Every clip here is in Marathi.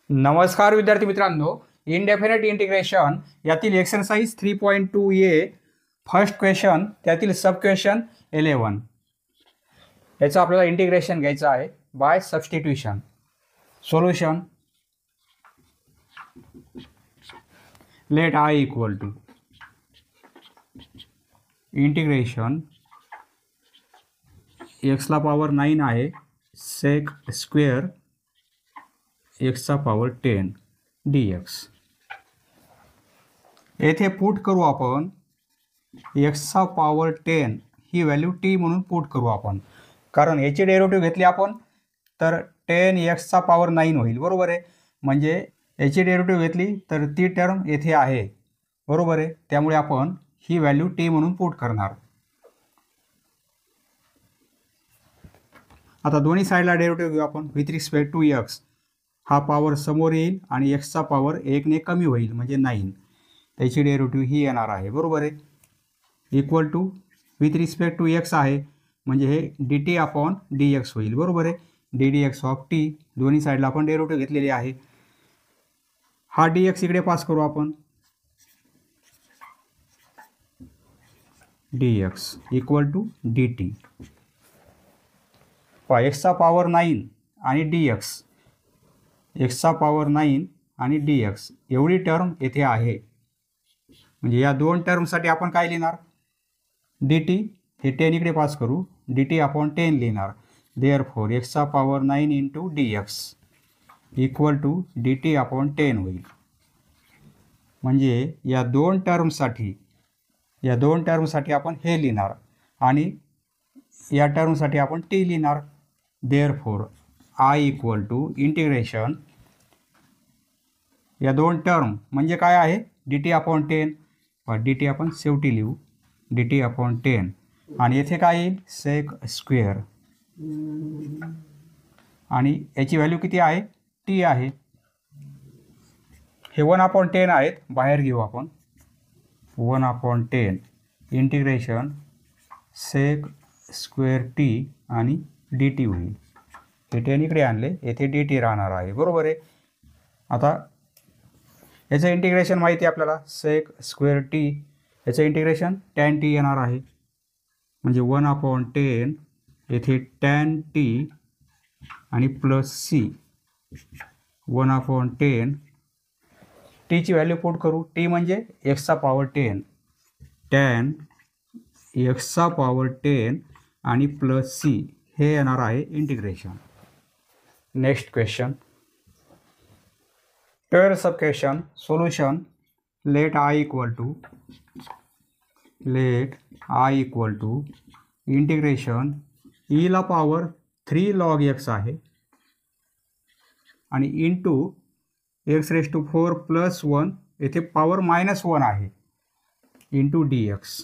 नमस्कार विद्यार्थी मित्रांनो, इनडेफिनेट इंटिग्रेशन यातील एक्सरसाइज 3.2 ए फर्स्ट क्वेश्चन त्यातील सब क्वेश्चन 11 याचं आपल्याला इंटिग्रेशन घ्यायचं आहे by substitution. Solution let I equal to integration एक्सला पॉवर 9 आहे सेक स्क्वेअर एक्सचा पॉवर 10 dx. येथे पुट करू आपण एक्सचा पॉवर 10 ही व्हॅल्यू टी म्हणून पुट करू आपण, कारण याची डेरिव्हेटिव्ह घेतली आपण तर 10 एक्सचा पॉवर 9 होईल, बरोबर आहे. म्हणजे याची डेरिव्हेटिव्ह घेतली तर ती टर्म येथे आहे, बरोबर आहे. त्यामुळे आपण ही व्हॅल्यू टी म्हणून पुट करणार. आता दोन्ही साईडला डेरिव्हेटिव्ह घेऊ आपण विथ रिस्पेक्ट टू एक्स. हा पॉवर समोर येईल आणि एक्सचा पॉवर 1 ने कमी होईल म्हणजे 9. त्याची डेरिव्हेटिव्ह ही येणार आहे, बरोबर आहे. Equal to with respect to X आहे म्हणजे हे dt अपॉन dx होईल, बरोबर आहे. ddx ऑफ टी दोन्ही साईडला आपण डेरिव्हेटिव्ह घेतलेली आहे. हा dx इकडे पास करू आपण. dx equal to dt. एक्सचा पॉवर 9 आणि dx, एक्सचा पॉवर 9 आणि dx एवढी टर्म येथे आहे. म्हणजे या दोन टर्मसाठी आपण काय लिहिणार, dt हे 10 इकडे पास करू, dt अपॉन 10 लिहिणार. देअरफॉर एक्सचा power 9 into dx equal to dt upon 10 होईल. म्हणजे या दोन टर्मसाठी आपण हे लिहिणार आणि या टर्मसाठी आपण t लिहिणार. Therefore I equal to integration या दोन टर्म म्हणजे काय आहे dt अपॉन 10, dt आपण शेवटी लिहू dt अपॉन 10 आणि येथे काय येईल सेक स्क्वेअर आणि याची व्हॅल्यू किती आहे t आहे. हे 1 अपॉन 10 आहेत, बाहेर घेऊ आपण. 1 upon 10 integration sec square t आणि dt होईल. हे 10 इकडे आणले, येथे dt राहणार आहे, बरोबर आहे. आता याचं इंटिग्रेशन माहिती आहे आपल्याला सेक स्क्वेअर टी, याचं इंटिग्रेशन tan t येणार आहे. म्हणजे 1 अपॉन 10 येथे tan t आणि प्लस c 1 अपॉन 10 टीची व्हॅल्यू पुट करू. टी म्हणजे एक्सचा पॉवर 10 tan एक्सचा पॉवर 10 आणि प्लस c हे येणार आहे integration. Next question 12 sub question. Solution let I equal to integration e ला पॉवर 3 log x आहे आणि into x raise to 4 plus 1 येथे पॉवर -1 आहे इंटू dx.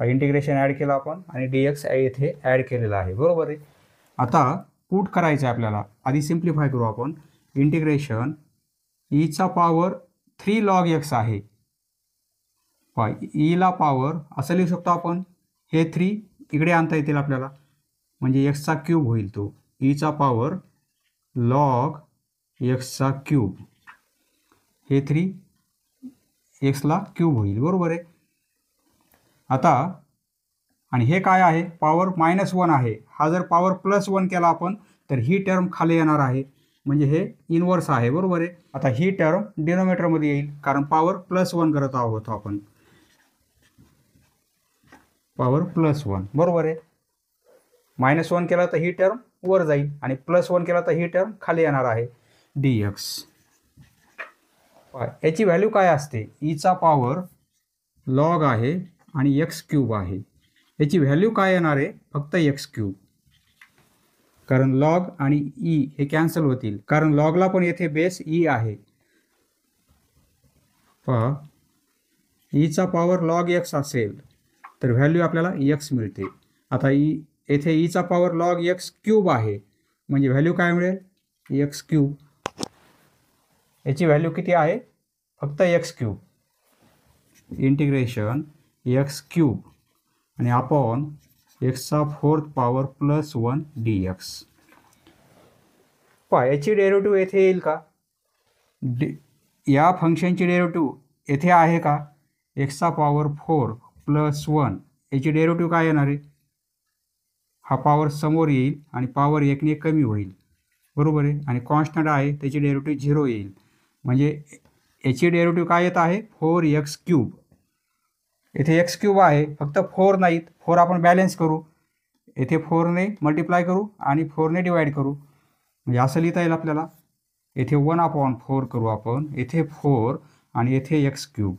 इंटिग्रेशन ॲड केलं आपण आणि dx येथे ॲड केलेला आहे, बरोबर आहे. आता पुट करायचं आहे आपल्याला. आधी सिम्प्लिफाय करू आपण. इंटिग्रेशन e चा पॉवर 3 log x आहे. e ला पॉवर असं लिहू शकतो आपण, हे 3 इकडे आणता येतील आपल्याला म्हणजे x चा क्यूब होईल. तो e चा पॉवर log x चा क्यूब, हे 3 x ला क्यूब होईल, बरोबर आहे. आता आणि हे काय आहे पॉवर -1 आहे. हा जर पॉवर +1 केला आपण तर ही टर्म खाली येणार आहे म्हणजे हे इनवर्स आहे, बरोबर आहे. आता ही टर्म डिनोमिनेटरमध्ये येईल कारण पॉवर +1 करत आहोत आपण, पॉवर +1, बरोबर आहे. -1 केला तर ही टर्म वर जाईल आणि +1 केला तर ही टर्म खाली येणार आहे dx. याची व्हॅल्यू काय असते, e चा पॉवर लॉग आहे आणि x क्यूब आहे. याची व्हॅल्यू काय येणार आहे फक्त x क्यूब, कारण लॉग आणि e हे कॅन्सल होतील कारण लॉगला पण येथे बेस e आहे. पहा e चा पॉवर लॉग x असेल तर व्हॅल्यू आपल्याला x मिळते. आता येथे e चा पॉवर लॉग x क्यूब आहे म्हणजे व्हॅल्यू काय मिळेल x क्यूब. याची व्हॅल्यू किती आहे फक्त x cube. Integration x cube आणि अपॉन x चा 4th पॉवर +1 dx. पहा याची डेरिव्हेटिव्ह येथे येईल का? या फंक्शनची डेरिव्हेटिव्ह येथे आहे का? एक्सचा पॉवर 4 प्लस 1 याची डेरिव्हेटिव्ह काय येणार आहे? हा पॉवर समोर येईल आणि पॉवर 1ने कमी होईल, बरोबर आहे. आणि कॉन्स्टंट आहे त्याची डेरिव्हेटिव्ह 0 येईल. म्हणजे याची डेरिव्हेटिव्ह काय येत आहे? 4x³. येथे x³ आहे, फक्त 4 नाहीत. 4 आपण बॅलन्स करू, येथे 4ने मल्टिप्लाय करू आणि 4ने डिवाइड करू. म्हणजे असं लिहिता येईल आपल्याला. येथे 1/4 करू आपण, येथे 4 आणि येथे x³.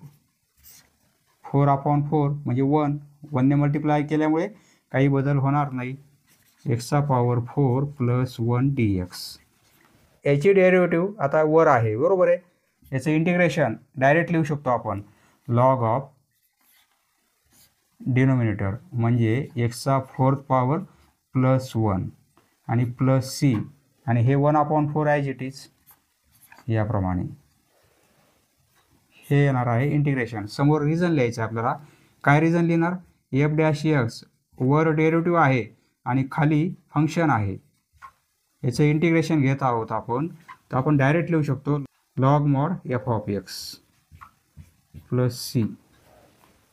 4/4 म्हणजे 1ने मल्टिप्लाय केल्यामुळे काही बदल होणार नाही. एक्सचा पॉवर 4 प्लस 1 dx. याची डेरिव्हेटिव्ह आता वर आहे, बरोबर आहे. याचं इंटिग्रेशन डायरेक्ट लिहू शकतो आपण. लॉग ऑफ डिनोमिनेटर म्हणजे एक्सचा 4th पॉवर प्लस 1 आणि प्लस सी आणि हे 1/4 ॲज इट इज याप्रमाणे हे येणार आहे इंटिग्रेशन. समोर रिझन लिहायचं आहे आपल्याला. काय रिझन लिहिणार? f' वर डेरिव्हेटिव्ह आहे आणि खाली फंक्शन आहे. याचं इंटिग्रेशन घेत आहोत आपण, तर आपण डायरेक्ट लिहू शकतो log mod f of x plus c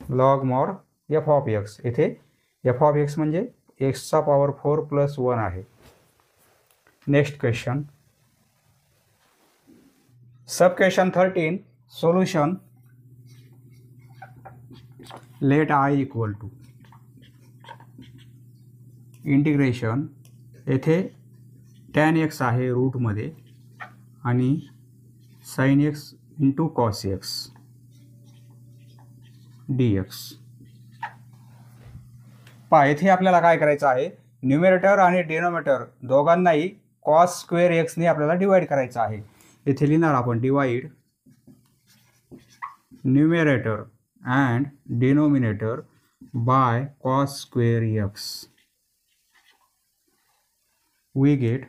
log mod f of x. येथे f ऑफ x म्हणजे एक्सचा पॉवर 4 प्लस 1 आहे. Next question, sub question 13. Solution. Let I equal to integration. येथे tan x आहे रूटमध्ये आणि sin x into cos x dx. पहा येथे आपल्याला काय करायचं आहे? न्यूमरेटर आणि डिनोमिनेटर दोघांनाही cos स्क्वेअर एक्सने आपल्याला डिवाइड करायचं आहे. येथे लिहिणार आपण divide numerator and denominator by cos square x. we get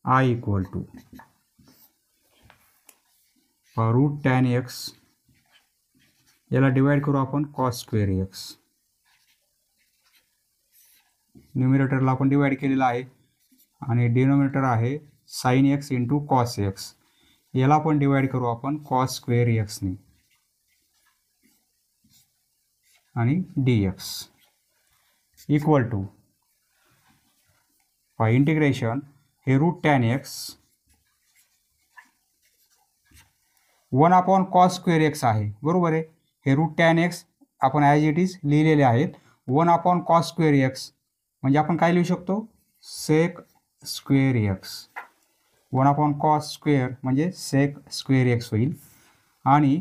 I equal to root tan x, याला डिवाइड करू आपण cos स्क्वेअर एक्स. न्यूमरेटरला आपण डिवाइड केलेला आहे आणि डिनोमिनेटर आहे sign x into cos x. याला आपण डिवाइड करू आपण cos स्क्वेअर एक्सने आणि dx इक्वल टू इंटिग्रेशन. हे root tan x 1/cos square x आहे, बरोबर आहे. हे रूट टॅन एक्स आपण ॲज इट इज लिहिलेले आहेत. 1/cos स्क्वेअर एक्स म्हणजे आपण काय लिहू शकतो? सेक स्क्वेअर एक्स. 1/cos स्क्वेअर म्हणजे सेक स्क्वेअर एक्स होईल. आणि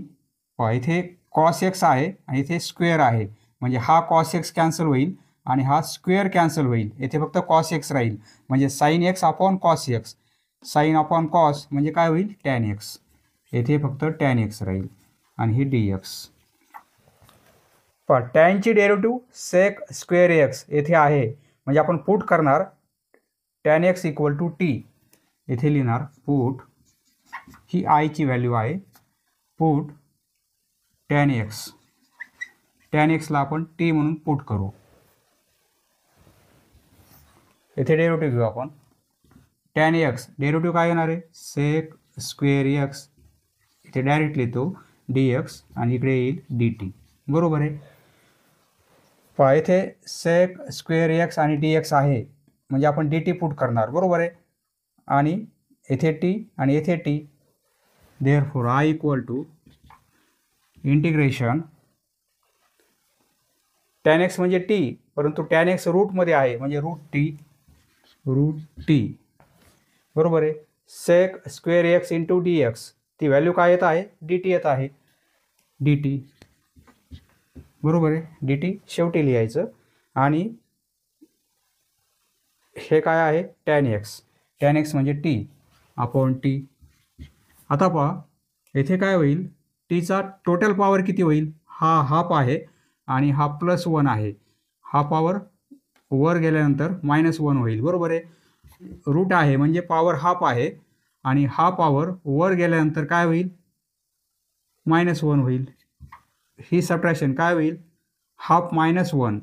इथे cos एक्स आहे आणि इथे स्क्वेअर आहे, म्हणजे हा cos एक्स कॅन्सल होईल आणि हा स्क्वेअर कॅन्सल होईल. येथे फक्त cos एक्स राहील, म्हणजे sine x upon cos x. Sine upon cos म्हणजे काय होईल? Tan x. येथे फक्त टॅन एक्स राहील आणि हे dx. पण टॅनची डेरिव्हेटिव्ह सेक स्क्वेअर एक्स येथे आहे, म्हणजे आपण पुट करणार tan x equal to t. येथे लिहिणार पुट, ही आयची व्हॅल्यू आहे, पुट टॅन एक्स. टॅन एक्सला आपण टी म्हणून पुट करू. येथे डेरिव्हेटिव्ह घेऊ आपण. टॅन एक्स डेरिव्हेटिव्ह काय येणार आहे? Sec square x. इथे डायरेक्ट लिहितो dx आणि इकडे येईल dt, बरोबर आहे. पहा इथे सेक स्क्वेअर एक्स आणि dx आहे, म्हणजे आपण dt पुट करणार, बरोबर आहे. आणि येथे t आणि येथे t. Therefore I equal to integration tan x म्हणजे t, परंतु टॅन एक्स रूटमध्ये आहे म्हणजे रूट t, बरोबर आहे. Sec square x into dx. ती व्हॅल्यू काय येत आहे? dt येत आहे, dt, बरोबर आहे. dt शेवटी लिहायचं. आणि हे काय आहे? Tan x. टॅन एक्स म्हणजे t अपॉन t. आता पहा येथे काय होईल? टीचा टोटल पॉवर किती होईल? हा हाफ आहे आणि हा प्लस 1 आहे. हा पॉवर वर गेल्यानंतर -1 होईल, बरोबर आहे. रूट आहे म्हणजे पॉवर हाफ आहे आणि हा पॉवर वर गेल्यानंतर काय होईल? -1 होईल. ही सबट्रॅक्शन काय होईल? हाफ -1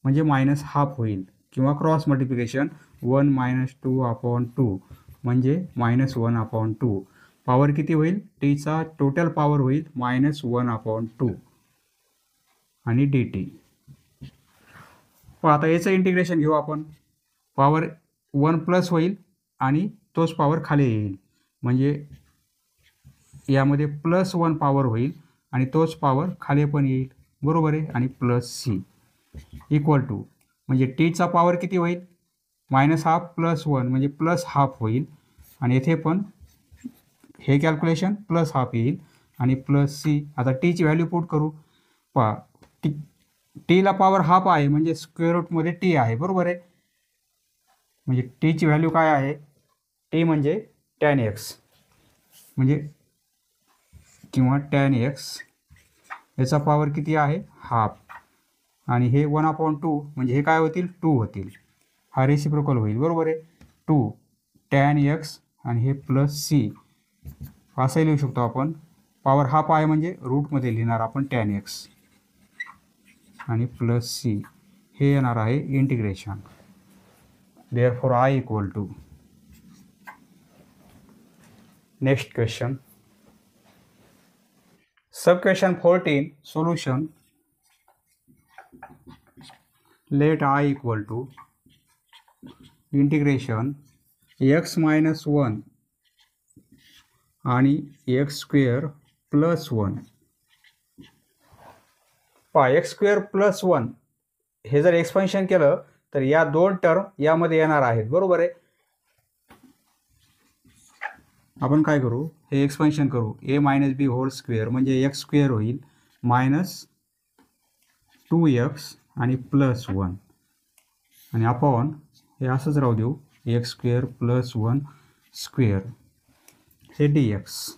म्हणजे -हाफ होईल, किंवा क्रॉस मल्टिप्लिकेशन 1 - 2/2 म्हणजे -1/2. पॉवर किती होईल? टीचा टोटल पॉवर होईल -1/2 आणि dt. आता याचं इंटिग्रेशन घेऊ आपण. पॉवर 1 प्लस होईल आणि तोच पॉवर खाली येईल, म्हणजे यामध्ये +1 पॉवर होईल आणि तोच पॉवर खाली पण येईल, बरोबर आहे. आणि +c इक्वल टू, म्हणजे टीचा पॉवर किती होईल? -½ + 1 म्हणजे +½ होईल. आणि येथे पण हे कॅल्क्युलेशन +½ येईल आणि +c. आता टीची व्हॅल्यू पुट करू. पहा, टीला पॉवर ½ आहे, म्हणजे स्क्वेअर रूटमध्ये टी आहे, बरोबर आहे. म्हणजे टीची व्हॅल्यू काय आहे? टी म्हणजे tan x, म्हणजे किंवा tan x याचा पॉवर किती आहे? ½ आणि हे 1/2 म्हणजे हे काय होतील? 2 होतील. हा रेसिप्रोकल होईल, बरोबर आहे. 2 tan x आणि हे +c असं लिहू शकतो आपण. पॉवर ½ आहे म्हणजे रूटमध्ये लिहिणार आपण tan x आणि +c. हे येणार आहे integration. Therefore I equal to. Next question. Sub question 14 solution. Let I equal to integration x minus 1 आणि x square plus 1. पहा, x square plus 1 हे जर एक्सपेन्शन केलं तर या दोन टर्म यामध्ये येणार आहेत, बरोबर आहे. आपण काय करू? हे एक्सपेन्शन करू. a - b होल स्क्वेअर म्हणजे x स्क्वेअर होईल -2x आणि +1 आणि अपॉन हे असंच राहू देऊ x स्क्वेअर + 1 स्क्वेअर हे dx.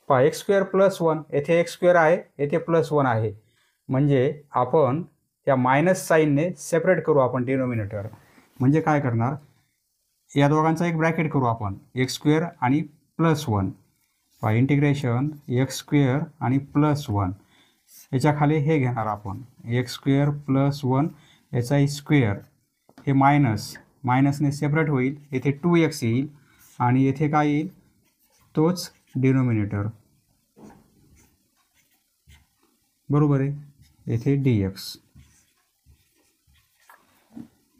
पहा, x स्क्वेअर + 1 येथे x स्क्वेअर आहे, येथे +1 आहे, म्हणजे आपण या मायनस साईनने सेपरेट करू आपण डिनोमिनेटर. म्हणजे काय करणार? या दोघांचा एक ब्रॅकेट करू आपण, x स्क्वेअर आणि +1. पहा, इंटिग्रेशन x स्क्वेअर आणि +1 याच्या खाली हे घेणार आपण x स्क्वेअर +1 याचा स्क्वेअर. हे मायनसने सेपरेट होईल, येथे 2x येईल आणि येथे काय येईल? तोच डिनोमिनेटर, बरोबर आहे. येथे dx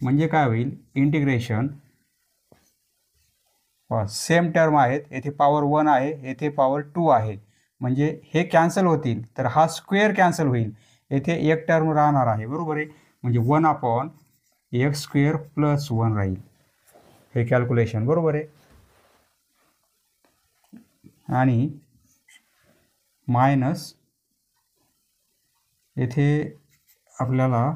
म्हणजे काय होईल? इंटिग्रेशन सेम टर्म आहेत, येथे पॉवर 1 आहे, येथे पॉवर 2 आहे, म्हणजे हे कॅन्सल होतील तर हा स्क्वेअर कॅन्सल होईल, येथे एक टर्म राहणार आहे, बरोबर आहे. म्हणजे 1/x स्क्वेअर + 1 राहील. हे कॅल्क्युलेशन बरोबर आहे. आणि मायनस येथे आपल्याला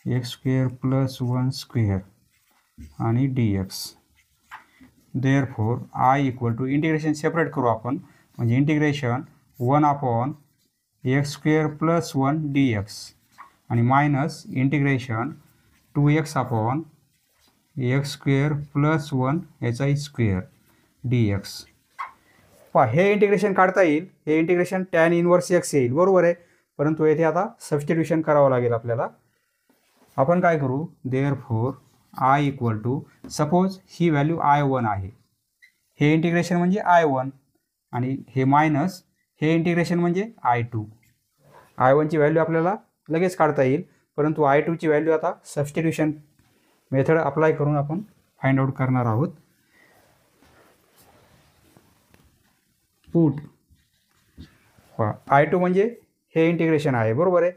x स्क्वेअर + 1 स्क्वेअर आणि dx. Therefore I equal to integration separate करू आपण, म्हणजे इंटिग्रेशन 1/x स्क्वेअर + 1 dx आणि मायनस इंटिग्रेशन 2x/x स्क्वेअर + 1 याचा स्क्वेअर dx. पहा, हे इंटिग्रेशन काढता येईल, हे इंटिग्रेशन tan इनवर्स x येईल, बरोबर आहे. परंतु येथे आता सबस्टिट्यूशन करावं लागेल आपल्याला. आपण काय करू? Therefore I equal to, suppose he value I1 आहे, हे इंटिग्रेशन म्हणजे I1 आणि हे मायनस हे इंटिग्रेशन म्हणजे I2. I1ची व्हॅल्यू आपल्याला लगेच काढता येईल, परंतु I2ची व्हॅल्यू आता सबस्टिट्यूशन मेथड अप्लाय करून आपण फाइंड आउट करणार आहोत. पुट I2 म्हणजे हे इंटिग्रेशन आहे, बरोबर आहे.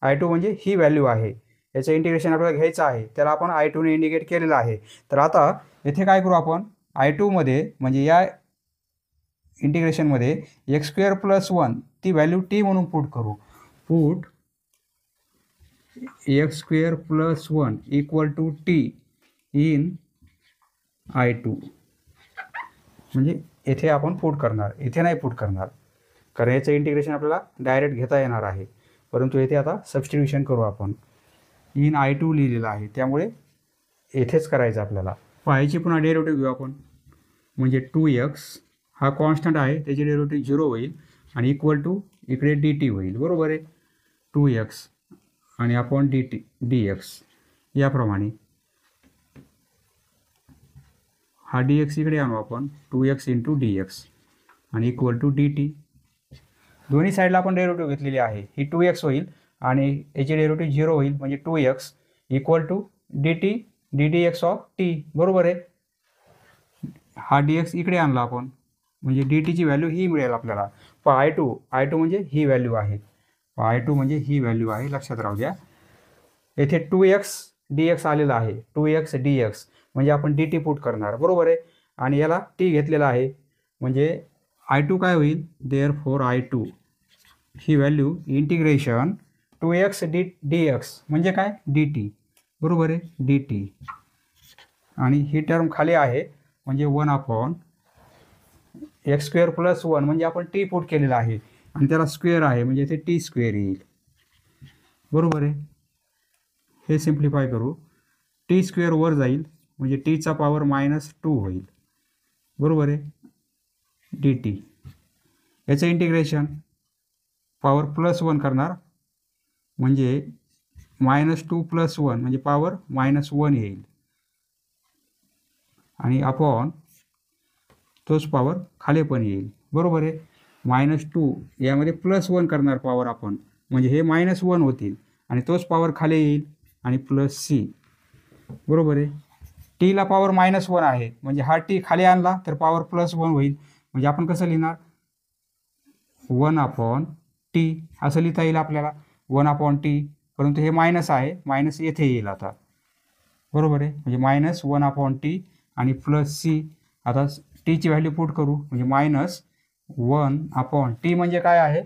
I2 म्हणजे ही व्हॅल्यू आहे, याचं इंटिग्रेशन आपल्याला घ्यायचं आहे, त्याला आपण I2 ने इंडिकेट केलेलं आहे. तर आता येथे काय करू आपण? I2 मध्ये म्हणजे या इंटिग्रेशनमध्ये x स्क्वेअर + 1 ती व्हॅल्यू t म्हणून पुट करू. Put x square + 1 = t in I2. म्हणजे येथे आपण पुट करणार, येथे नाही पुट करणार, कारण याचं इंटिग्रेशन आपल्याला डायरेक्ट घेता येणार आहे. परंतु येथे आता सबस्टिट्यूशन करू आपण. इन I2 लिहिलेलं आहे, त्यामुळे येथेच करायचं आपल्याला. पाहायची पुन्हा डेरिव्हेटिव्ह घेऊ आपण, म्हणजे 2x हा कॉन्स्टंट आहे, त्याची डेरिव्हेटिव्ह 0 होईल आणि इक्वल टू इकडे dt होईल, बरोबर आहे. 2x आणि आपण dx याप्रमाणे. हा डी एक्स इकडे आणू आपण 2x इंटू डी एक्स आणि इक्वल टू डी टी. दोन्ही साईडला आपण डेरिव्हेटिव्ह घेतलेली आहे. ही 2x होईल आणि याची डेरिव्हेटिव्ह 0 होईल म्हणजे 2x equal to d t d d x of t. बरोबर आहे. हा डी एक्स इकडे आणला आपण म्हणजे डी टीची व्हॅल्यू ही मिळेल आपल्याला. आय टू म्हणजे ही व्हॅल्यू आहे. I2 म्हणजे ही व्हॅल्यू आहे, लक्षात राहू द्या. येथे 2x dx आलेला आहे. 2x dx म्हणजे आपण dt पुट करणार. बरोबर आहे. आणि याला t घेतलेला आहे म्हणजे I2 काय होईल. देअरफॉर I2 ही व्हॅल्यू इंटिग्रेशन 2x dx म्हणजे काय dt. बरोबर आहे. dt आणि ही टर्म खाली आहे म्हणजे 1/(x² + 1) म्हणजे आपण t पुट केलेला आहे आणि त्याला स्क्वेअर आहे म्हणजे इथे t² येईल. बरोबर आहे. हे सिम्प्लिफाय करू. t² वर जाईल म्हणजे टीचा पॉवर -2 होईल. बरोबर आहे. dt याचं इंटिग्रेशन पॉवर +1 करणार म्हणजे -2 + 1 म्हणजे पॉवर -1 येईल आणि अपॉन तोच पॉवर खाली पण येईल. बरोबर आहे. -2 यामध्ये +1 करणार पॉवर आपण म्हणजे हे -1 होतील आणि तोच पॉवर खाली येईल आणि +c. बरोबर आहे. टीला पॉवर -1 आहे म्हणजे हा टी खाली आणला तर पॉवर +1 होईल म्हणजे आपण कसं लिहिणार 1/t असं लिहिता येईल आपल्याला 1/t. परंतु हे मायनस आहे, मायनस येथे येईल आता. बरोबर आहे. म्हणजे -1/t आणि +c. आता टीची व्हॅल्यू पुट करू म्हणजे -1/t म्हणजे काय आहे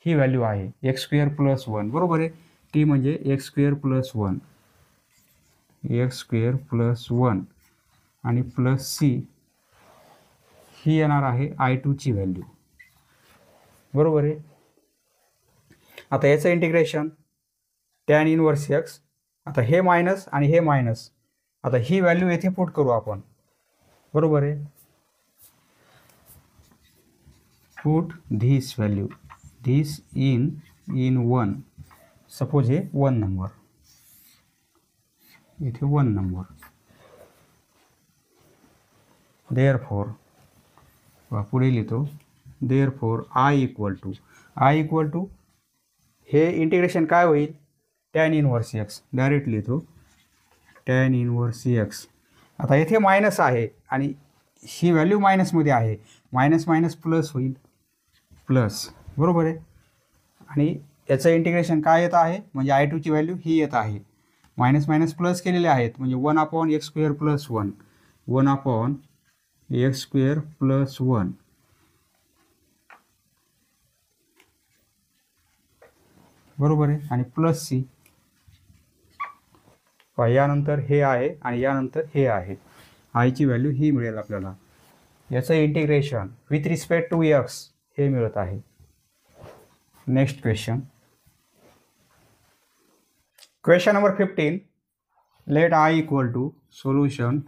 ही व्हॅल्यू आहे x² + 1. बरोबर आहे. t म्हणजे x² + 1 x² + 1 आणि +c ही येणार आहे I2 ची व्हॅल्यू. बरोबर आहे. आता याचं इंटिग्रेशन tan इनव्हर्स x. आता हे मायनस आणि हे मायनस. आता ही व्हॅल्यू येथे पुट करू आपण. बरोबर आहे. Put this value this in 1. Suppose हे 1 नंबर इथे 1 नंबर. देअरफॉर पुढे लिहितो देअरफॉर I इक्वल टू हे इंटिग्रेशन काय होईल tan इनव्हर्स x. डायरेक्ट लिहितो tan इनव्हर्स x. आता येथे मायनस आहे आणि ही व्हॅल्यू मायनसमध्ये आहे. मायनस मायनस प्लस होईल प्लस. बरोबर आहे. आणि याचं इंटिग्रेशन काय येत आहे म्हणजे I2 ची व्हॅल्यू ही येत आहे. मायनस मायनस प्लस केलेले आहेत म्हणजे 1/x² + 1 1/x² + 1. बरोबर आहे. आणि +c. यानंतर हे आहे आणि यानंतर हे आहे. I ची व्हॅल्यू ही मिळेल आपल्याला. याचं integration with respect to x हे मिळत आहे. Next question. Question number 15. Let I equal to solution.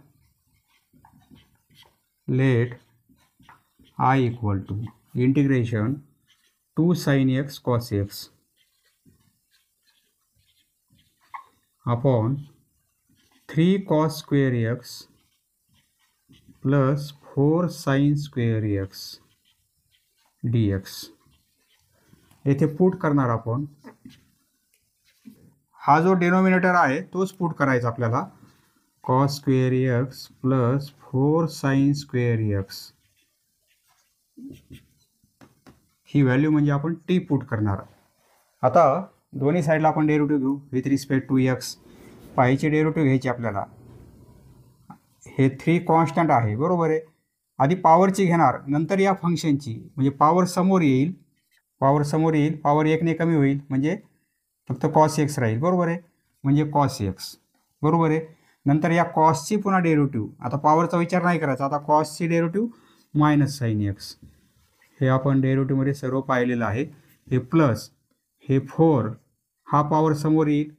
Let I equal to integration 2 sin x cos x अपॉन 3 cos² x plus 4 sin² x dx. येथे पुट करणार आपण. हा जो डिनोमिनेटर आहे तोच पुट करायचा आपल्याला. cos² x plus 4 sin² x ही व्हॅल्यू म्हणजे आपण टी पुट करणार. आता दोन्ही साईडला आपण डेरिव्हेटिव्ह घेऊ विथ रिस्पेक्ट टू x. पायचे डेरिव्हेटिव्ह घ्यायचे आपल्याला. हे 3 कॉन्स्टंट आहे. बरोबर आहे. आधी पॉवरची घेणार नंतर या फंक्शनची म्हणजे पॉवर समोर येईल. पॉवर 1 ने कमी होईल म्हणजे फक्त cos x राहील. बरोबर आहे. म्हणजे cos x. बरोबर आहे. नंतर या कॉसची पुन्हा डेरिव्हेटिव्ह. आता पॉवरचा विचार नाही करायचा. आता कॉसची डेरिव्हेटिव्ह -sin x. हे आपण डेरिव्हेटिव्हमध्ये सर्व पाहिलेलं आहे. हे प्लस हे 4 हा पॉवर समोर येईल.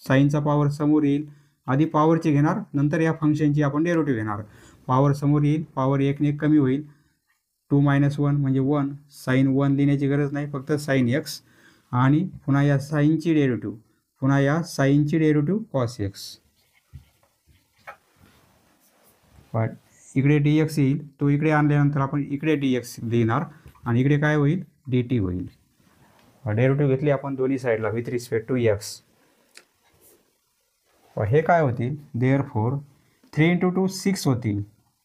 साईनचा पॉवर समोर येईल. आधी पॉवरची घेणार नंतर या फंक्शनची आपण डेरिव्हेटिव्ह घेणार. पॉवर समोर येईल. पॉवर 1 ने कमी होईल. 2 - 1 म्हणजे 1. साईन 1 लिहिण्याची गरज नाही फक्त sin x आणि पुन्हा या साईनची डेरिव्हेटिव्ह. पुन्हा या साईनची डेरिव्हेटिव्ह cos x. पण इकडे डी एक्स येईल, तो इकडे आणल्यानंतर आपण इकडे डी एक्स लिहिणार आणि इकडे काय होईल, डी टी होईल. डेरिव्हेटिव्ह घेतली आपण दोन्ही साईडला विथ रिस्पेक्ट टू एक्स. हे काय होतील, देअरफॉर 3 × 2 6 होतील,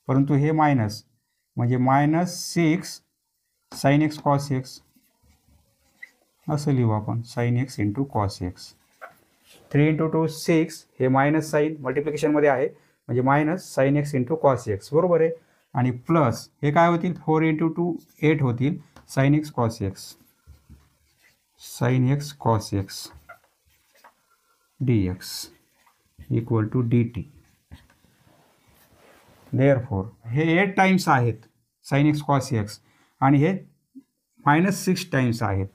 परंतु हे मायनस म्हणजे -6 साइन एक्स कॉस एक्स असं लिहू आपण, sign x into cos x. 3 × 2 6 हे मायनस साईन मल्टिप्लिकेशनमध्ये आहे म्हणजे minus sign x into cos x, बरोबर आहे. आणि प्लस हे काय होतील, 4 × 2 8 होतील, sine x cos x, sine x cos x d x equal to d t. Therefore हे 8 टाइम्स आहेत साइन एक्स कॉस एक्स आणि हे -6 टाइम्स आहेत.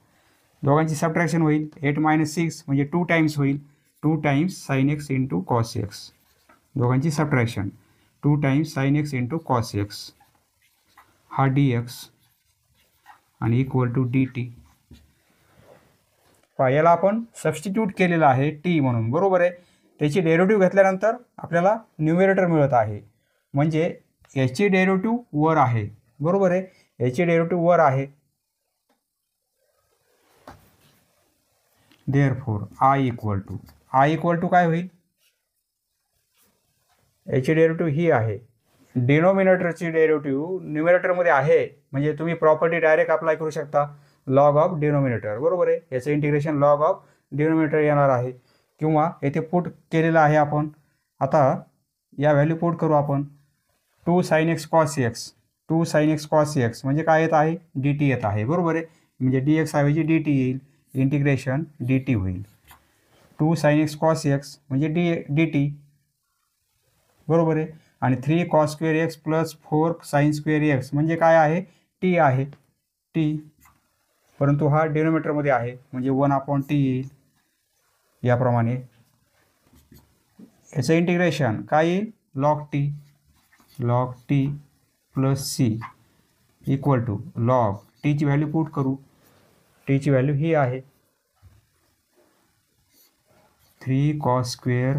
दोघांची सबट्रॅक्शन होईल, 8 - 6 म्हणजे 2 टाइम्स होईल, 2 times sine x into cos x. दोघांची subtraction 2 times sine x into cos x हा डी एक्स आणि इक्वल टू डी टी. याला आपण सबस्टिट्यूट केलेलं आहे टी म्हणून, बरोबर आहे. त्याची डेरिव्हेटिव्ह घेतल्यानंतर आपल्याला न्यूमरेटर मिळत आहे, म्हणजे याची डेरिव्हेटिव्ह वर आहे, बरोबर आहे. याची डेरिव्हेटिव्ह वर आहे. देअरफॉर आय इक्वल टू काय होईल, याची डेरिव्हेटिव्ह ही आहे. डिनोमिनेटरची डेरिव्हेटिव्ह न्यूमरेटरमध्ये आहे, म्हणजे तुम्ही प्रॉपर्टी डायरेक्ट अप्लाय करू शकता, लॉग ऑफ डिनोमिनेटर, बरोबर आहे. याचं इंटिग्रेशन लॉग ऑफ डिनोमिनेटर येणार आहे, किंवा येथे पुट केलेलं आहे आपण. आता या व्हॅल्यू पुट करू आपण. 2 sin x cos x, 2 sin x cos x म्हणजे काय येत आहे, डी टी येत आहे, बरोबर आहे. म्हणजे डी एक्स ऐवजी डी टी येईल, इंटिग्रेशन डी टी होईल. 2 sin x cos x म्हणजे डी टी, बरोबर आहे. आणि 3 cos square x plus 4 sin square x म्हणजे काय आहे, टी आहे, टी. परंतु हा डिनोमिनेटरमध्ये आहे म्हणजे 1/t येईल. याप्रमाणे याचं इंटिग्रेशन काय येईल, log t plus c equal to log टीची व्हॅल्यू पुट करू. टीची व्हॅल्यू ही आहे 3 cos square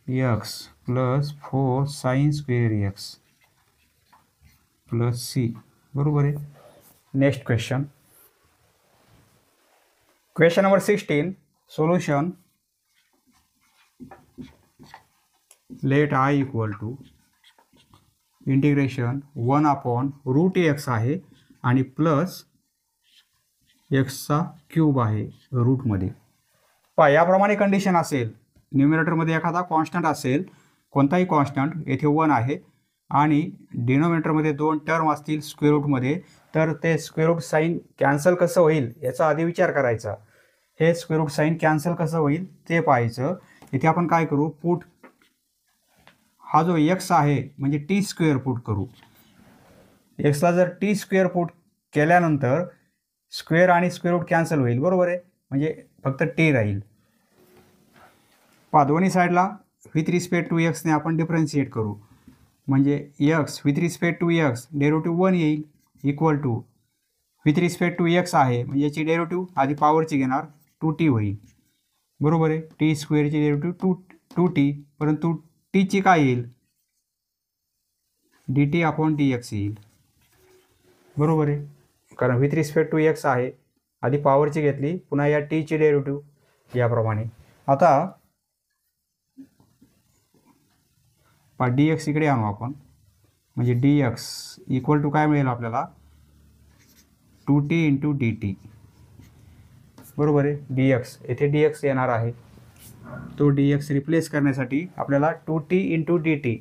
x plus 4 sin square x plus c, बरोबर आहे. Next question, question number 16. Solution, let i equal to integration 1/√x आहे आणि प्लस x³ आहे रूटमध्ये. याप्रमाणे कंडिशन असेल, न्यूमरेटरमध्ये एखादा कॉन्स्टंट असेल, कोणताही कॉन्स्टंट, येथे 1 आहे आणि डिनोमिनेटरमध्ये 2 टर्म असतील स्क्वेअर रूटमध्ये, तर ते स्क्वेअर रूट साईन कॅन्सल कसं होईल याचा आधी विचार करायचा. हे स्क्वेअर रूट साईन कॅन्सल कसं होईल ते पाहायचं. इथे आपण काय करू, पुट हा जो x आहे म्हणजे t² पुट करू. एक्सला जर t² पुट केल्यानंतर स्क्वेअर आणि स्क्वेअर रूट कॅन्सल होईल, बरोबर आहे. म्हणजे फक्त t राहील. दोन्ही साईडला विथ रिस्पेक्ट टू एक्सने आपण डिफरन्शिएट करू, म्हणजे x with respect to x derivative 1 येईल, equal to with respect to x आहे म्हणजे याची डेरिव्हेटिव्ह आधी पॉवरची घेणार 2t होईल, बरोबर आहे. t² ची डेरिव्हेटिव्ह 2t, परंतु टीची काय येईल, dt/dx येईल, बरोबर आहे. कारण विथ रिस्पेक्ट टू x आहे, आधी पॉवरची घेतली, पुन्हा या टीची डेरिव्हेटिव्ह याप्रमाणे. आता dx इकडे आणू आपण, म्हणजे dx इक्वल टू काय मिळेल आपल्याला, 2t × dt, बरोबर आहे. dx येथे dx येणार आहे, तो dx रिप्लेस करण्यासाठी आपल्याला 2t × dt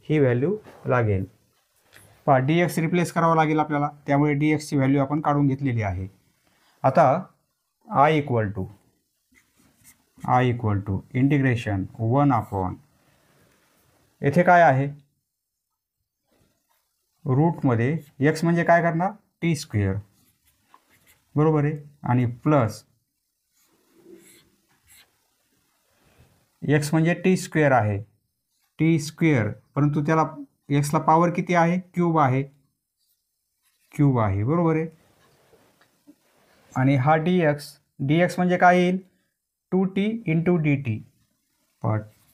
ही व्हॅल्यू लागेल. dx रिप्लेस करावं लागेल आपल्याला, त्यामुळे dx ची व्हॅल्यू आपण काढून घेतलेली आहे. आता i इक्वल टू इंटिग्रेशन 1/, येथे काय आहे, रूटमध्ये x म्हणजे काय करणार, t², बरोबर आहे. आणि प्लस x म्हणजे t² आहे, t², परंतु त्याला एक्सला पॉवर किती आहे, क्यूब आहे, बरोबर आहे. आणि हा dx म्हणजे काय येईल, 2t × dt,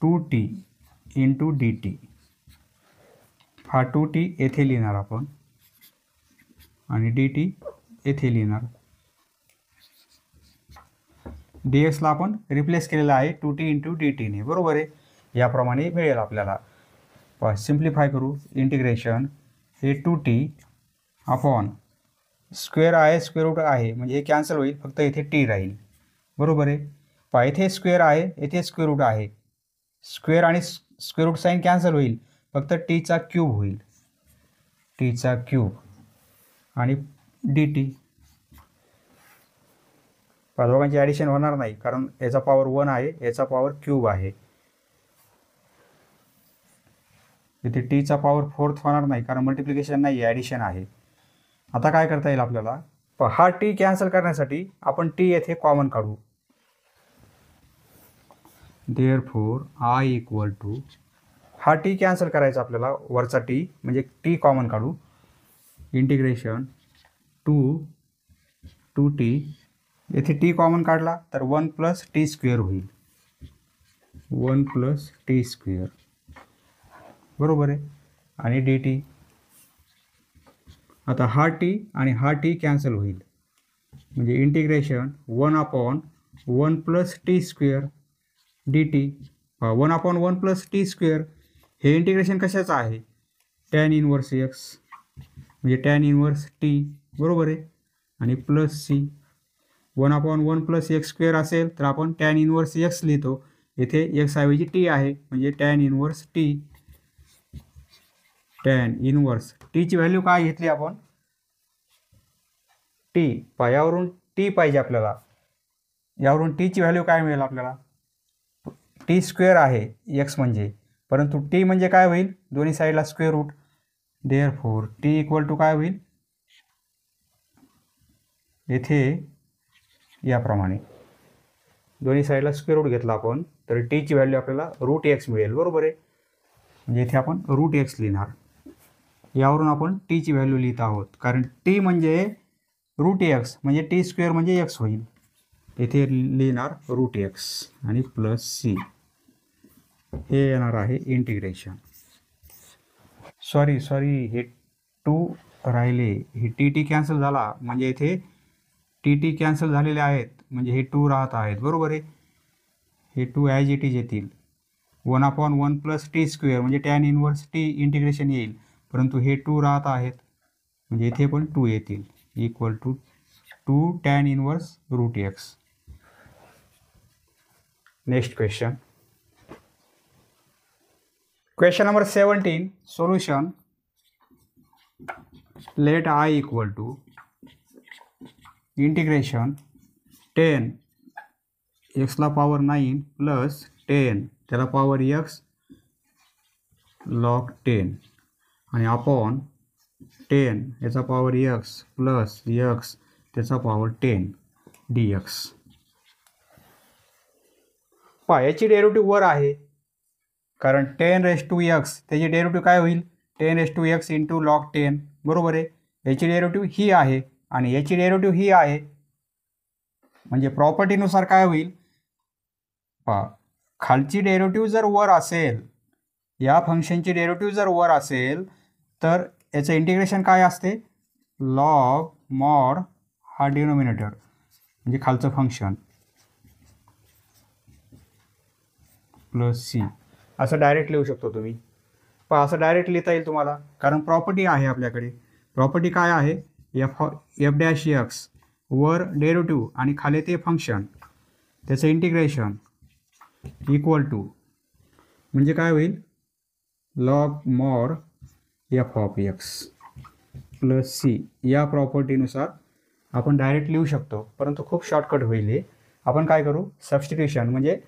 2t × dt हा 2t येथे लिहिणार आपण आणि dt येथे लिहिणार. dx ला आपण रिप्लेस केलेला आहे 2t इंटू dt ने, बरोबर आहे. याप्रमाणे मिळेल आपल्याला. सिम्प्लिफाय करू. इंटिग्रेशन हे 2t अपॉन स्क्वेअर आहे, स्क्वेअर रूट आहे म्हणजे हे कॅन्सल होईल, फक्त इथे t राहील, बरोबर आहे. इथे स्क्वेअर आहे, इथे स्क्वेअर रूट आहे, स्क्वेअर आणि स्क्वेअर रूट साईन कॅन्सल होईल, फक्त t चा क्यूब होईल, t चा क्यूब आणि dt. दोघांची ॲडिशन होणार नाही कारण याचा पॉवर 1 आहे, याचा पॉवर क्यूब आहे. इथे t चा पॉवर 4 होणार नाही कारण मल्टिप्लिकेशन नाही, ॲडिशन आहे. आता काय करता येईल आपल्याला, हा t कॅन्सल करण्यासाठी आपण t येथे कॉमन काढू. देअरफॉर I इक्वल टू, हा t कॅन्सल करायचा आपल्याला, वरचा t म्हणजे t कॉमन काढू. इंटिग्रेशन 2t येथे t कॉमन काढला तर 1 + t स्क्वेअर होईल, 1 + t स्क्वेअर, बरोबर आहे. आणि dt. आता हा t आणि हा t कॅन्सल होईल म्हणजे integration 1/1 + t square dt. 1/1 + t square हे इंटिग्रेशन कशाचं आहे, tan इनवर्स x म्हणजे tan इनवर्स t, बरोबर आहे. आणि प्लस c. 1/1 + x स्क्वेअर असेल तर आपण tan इनवर्स x लिहितो, इथे x ऐवजी t आहे म्हणजे tan inverse t. tan inverse t ची व्हॅल्यू काय घेतली आपण, t. यावरून t पाहिजे आपल्याला, यावरून t ची व्हॅल्यू काय मिळेल आपल्याला, t स्क्वेअर आहे x म्हणजे, परंतु t म्हणजे काय होईल, दोन्ही साईडला square root. Therefore t equal to काय होईल, येथे याप्रमाणे दोन्ही साईडला स्क्वेअर रूट घेतला आपण तर t ची व्हॅल्यू आपल्याला √x मिळेल, बरोबर आहे. म्हणजे इथे आपण √x लिहिणार. यावरून आपण t ची व्हॅल्यू लिहित आहोत कारण t म्हणजे √x म्हणजे t स्क्वेअर म्हणजे x होईल, इथे लिहिणार √x आणि प्लस c. हे येणार आहे इंटिग्रेशन. सॉरी हे 2 राहिले, हे टी कॅन्सल झाला म्हणजे इथे टी कॅन्सल झालेले आहेत म्हणजे हे 2 राहत आहेत, बरोबर आहे. हे 2 ॲज इट इज येतील. 1/1 + t स्क्वेअर म्हणजे tan इनवर्स t इंटिग्रेशन येईल, परंतु हे 2 राहत आहेत म्हणजे इथे पण 2 येतील, equal to 2 tan inverse √x. Next question. Question number 17. Solution. Let I equal to integration 10 x ला पॉवर 9 प्लस 10 त्याला पॉवर x log 10 आणि अपॉन 10 याचा पॉवर x प्लस x त्याचा पॉवर 10 dx. याची डेरिव्हेटिव्ह वर आहे कारण 10⁻x त्याची डेरिव्हेटिव्ह काय होईल, 10⁻x इंटू log 10, बरोबर आहे. याची डेरिव्हेटिव्ह ही आहे आणि याची डेरिव्हेटिव्ह ही आहे म्हणजे प्रॉपर्टीनुसार काय होईल, खालची डेरिव्हेटिव्ह जर वर असेल, या फंक्शनची डेरिव्हेटिव्ह जर वर असेल तर याचं इंटिग्रेशन काय असते, log mod हा डिनोमिनेटर म्हणजे खालचं फंक्शन प्लस c असं डायरेक्ट लिहू शकतो तुम्ही. असं डायरेक्ट लिहिता येईल तुम्हाला कारण प्रॉपर्टी आहे आपल्याकडे. प्रॉपर्टी काय आहे, f'(x) वर डेरिव्हेटिव्ह आणि खाली ते फंक्शन त्याचं इंटिग्रेशन इक्वल टू म्हणजे काय होईल, log mod f(x) plus c. या प्रॉपर्टीनुसार आपण डायरेक्ट लिहू शकतो, परंतु खूप शॉर्टकट होईल हे. आपण काय करू, सबस्टिट्यूशन म्हणजे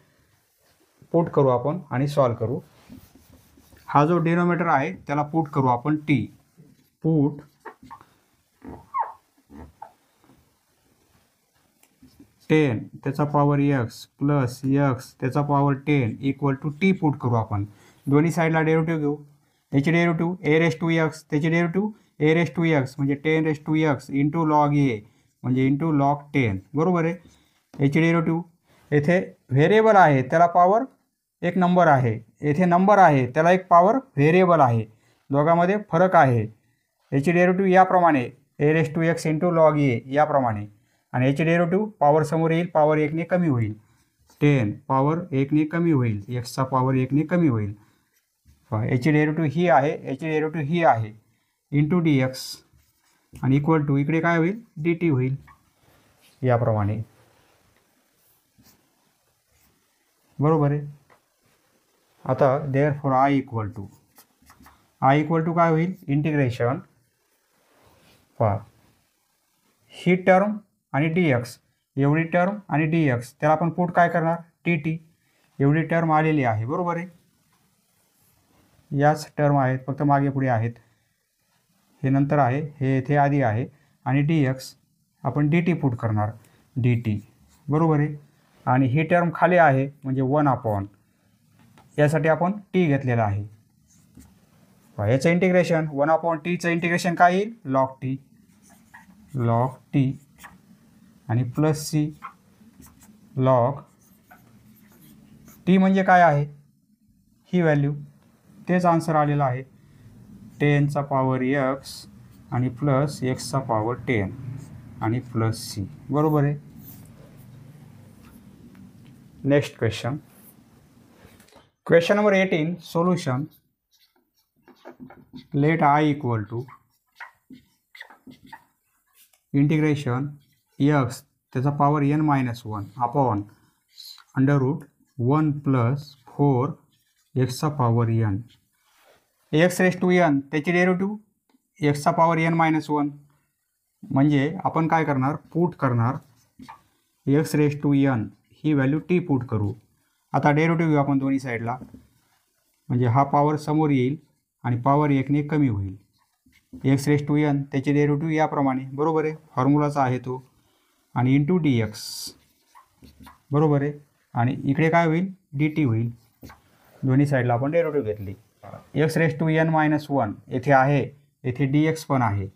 पुट करू आपण आणि सॉल्व करू. हा जो डिनोमिनेटर आहे त्याला पुट करू आपण t. पुट टेन त्याचा पॉवर x प्लस x त्याचा power 10 equal to t put करू आपण. दोन्ही साईडला डेरिव्हेटिव्ह घेऊ. याची डेरिव्हेटिव्ह a⁻x त्याची डेरिव्हेटिव्ह a⁻x म्हणजे 10⁻x इंटू log a म्हणजे इंटू log 10, बरोबर आहे. याची डेरिव्हेटिव्ह येथे व्हेरिएबल आहे त्याला पॉवर एक नंबर आहे, येथे नंबर आहे त्याला एक पॉवर व्हेरिएबल आहे दोघांमध्ये फरक आहे. याची डेरिव्हेटिव्ह याप्रमाणे a⁴x × log a याप्रमाणे, आणि याची डेरिव्हेटिव्ह पॉवर समोर येईल, पॉवर 1ने कमी होईल, 10 पॉवर 1ने कमी होईल, x चा पॉवर 1ने कमी होईल. याची डेरिव्हेटिव्ह ही आहे, याची डेरिव्हेटिव्ह ही आहे, इंटू dx आणि इक्वल टू इकडे काय होईल, dt होईल याप्रमाणे. बरोबर आहे. आता देअरफॉर I इक्वल टू काय होईल, इंटिग्रेशन ही टर्म आणि dx, एवढी टर्म आणि dx, त्याला आपण पुट काय करणार, dt. एवढी टर्म आलेली आहे, बरोबर आहे. याच टर्म आहेत, फक्त मागे पुढे आहेत. हे नंतर आहे, हे इथे आधी आहे, आणि dx आपण dt पुट करणार, dt. बरोबर आहे. आणि ही टर्म खाली आहे म्हणजे 1/, यासाठी आपण t घेतलेला आहे. याचं इंटिग्रेशन 1/t चं इंटिग्रेशन काय येईल, log t आणि प्लस c log t म्हणजे काय आहे, ही व्हॅल्यू, तेच आन्सर आलेलं आहे. 10 चा पॉवर x आणि प्लस x चा पॉवर 10 आणि प्लस c. बरोबर आहे. Next question, question number 18. Solution. Let I equal to integration x त्याचा पॉवर n-1 अपॉन √1 + 4 x चा पॉवर n. x⁴n त्याची डेरिव्हेटिव्ह x चा पॉवर n-1, म्हणजे आपण काय करणार, पुट करणार x⁴n ही व्हॅल्यू t पुट करू. आता डेरिव्हेटिव्ह घेऊ आपण दोन्ही साईडला, म्हणजे हा पॉवर समोर येईल आणि पॉवर 1ने कमी होईल. x⁴n त्याची डेरिव्हेटिव्ह याप्रमाणे, बरोबर आहे, फॉर्म्युलाचा आहे तो, आणि इंटू dx. बरोबर आहे. आणि इकडे काय होईल, dt होईल. दोन्ही साईडला आपण डेरिव्हेटिव्ह घेतली. x⁴n-1 येथे आहे, येथे dx पण आहे,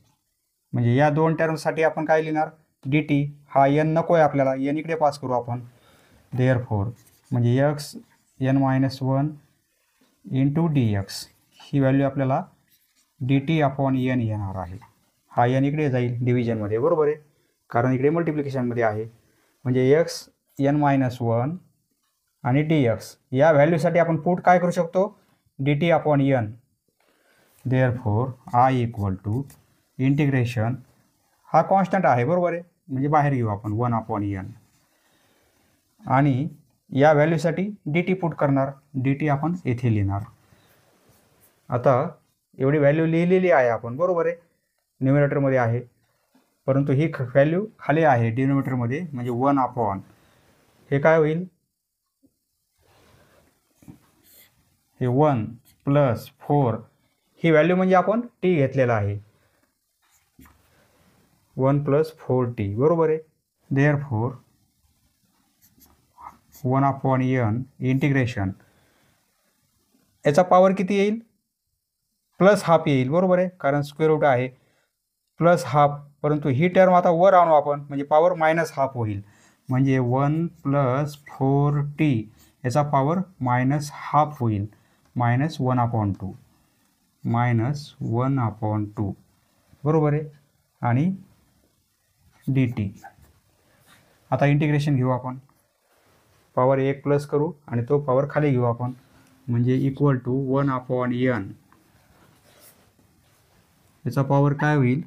म्हणजे या दोन टर्मसाठी आपण काय लिहिणार, dt. हा n नको आहे आपल्याला, n इकडे पास करू आपण. देअरफॉर म्हणजे x(n-1) इंटू dx ही व्हॅल्यू आपल्याला dt/n येणार आहे. हा n इकडे जाईल डिव्हिजनमध्ये, बरोबर आहे, कारण इकडे मल्टिप्लिकेशनमध्ये आहे. म्हणजे x(n-1) आणि dx या व्हॅल्यूसाठी आपण पुट काय करू शकतो, dt/n. Therefore I equal to integration, हा कॉन्स्टंट आहे, बरोबर आहे, म्हणजे बाहेर घेऊ आपण 1/n, आणि या व्हॅल्यूसाठी dt पुट करणार, dt आपण येथे लिहिणार. आता एवढी व्हॅल्यू लिहिलेली आहे आपण, बरोबर आहे, न्यूमरेटरमध्ये आहे, परंतु ही व्हॅल्यू खाली आहे डिनोमिनेटरमध्ये, म्हणजे 1/, हे काय होईल, हे 1 + 4 ही व्हॅल्यू म्हणजे आपण t घेतलेला आहे, 1 + 4t. बरोबर आहे. देअरफॉर 1/n इंटिग्रेशन, याचा पॉवर किती येईल, +½ येईल, बरोबर आहे, कारण स्क्वेअर रूट आहे, +½ परंतु ही टर्म आता वर आणू आपण, म्हणजे पॉवर -½ होईल, म्हणजे 1 + 4t याचा पॉवर -½ होईल, -1/2, -1/2. बरोबर आहे. आणि dt. आता इंटिग्रेशन घेऊ आपण, पॉवर 1 प्लस करू आणि तो पॉवर खाली घेऊ आपण, म्हणजे इक्वल टू 1/n. याचा पॉवर काय होईल,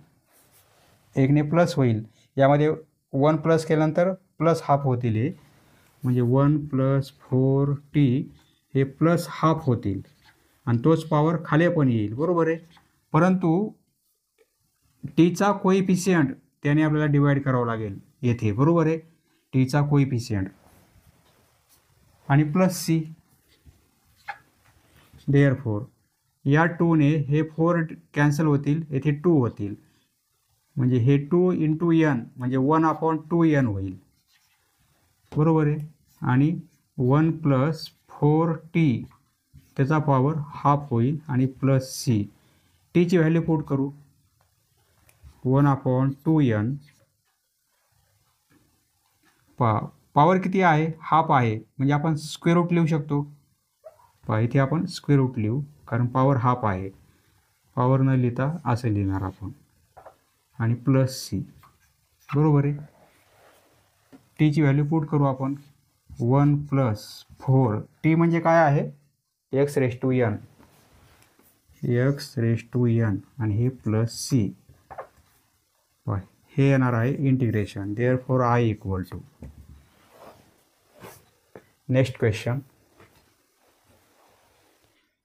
1ने प्लस होईल, यामध्ये 1 प्लस केल्यानंतर +½ होतील, हे म्हणजे 1 + 4t हे +½ होतील, आणि तोच पॉवर खाली पण येईल, बरोबर आहे. परंतु टीचा कोइफिशियंट त्याने आपल्याला डिवाइड करावं लागेल येथे, बरोबर आहे, टीचा कोइफिशियंट, आणि +c. देअरफॉर या 2 ने हे 4 कॅन्सल होतील, येथे 2 होतील, म्हणजे हे 2 × n म्हणजे 1/2n होईल, बरोबर आहे. आणि 1 + 4t त्याचा पॉवर ½ होईल, आणि +c. टीची व्हॅल्यू पुट करू, 1/2n. पॉवर किती आहे, ½ आहे, म्हणजे आपण स्क्वेअर रूट लिहू शकतो. इथे आपण स्क्वेअर रूट लिहू, कारण पॉवर ½ आहे, पॉवर न लिहिता असं लिहिणार आपण आणि प्लस सी, बरोबर आहे. टीची व्हॅल्यू पुट करू आपण. 1 + 4, टी म्हणजे काय आहे, x रेज टू n, आणि हे प्लस सी, हे येणार आहे integration. Therefore I equal to. Next question,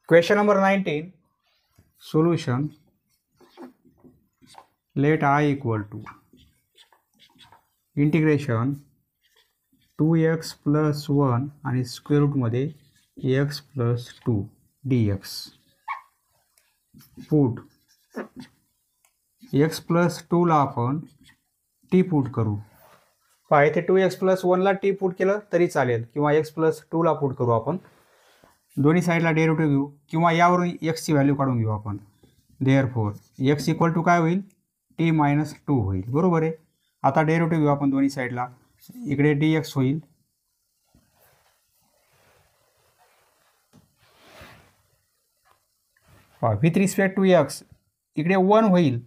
question number 19. Solution. Let I equal to integration 2x + 1 आणि स्क्वेअर रूटमध्ये x + 2 dx. पुट x + 2 ला आपण टी पुट करू. पहा इथे 2x + 1 ला टी पुट केलं तरी चालेल, किंवा x + 2 ला पुट करू आपण. दोन्ही साईडला डेरिव्हेटिव्ह घेऊ किंवा यावरून x ची व्हॅल्यू काढून घेऊ आपण. देअरफॉर x इक्वल टू काय होईल, t - 2 होईल, बरोबर आहे. आता डेरिव्हेटिव्ह घेऊ आपण दोन्ही साईडला. इकडे dx होईल, विथ रिस्पेक्ट टू x इकडे 1 होईल,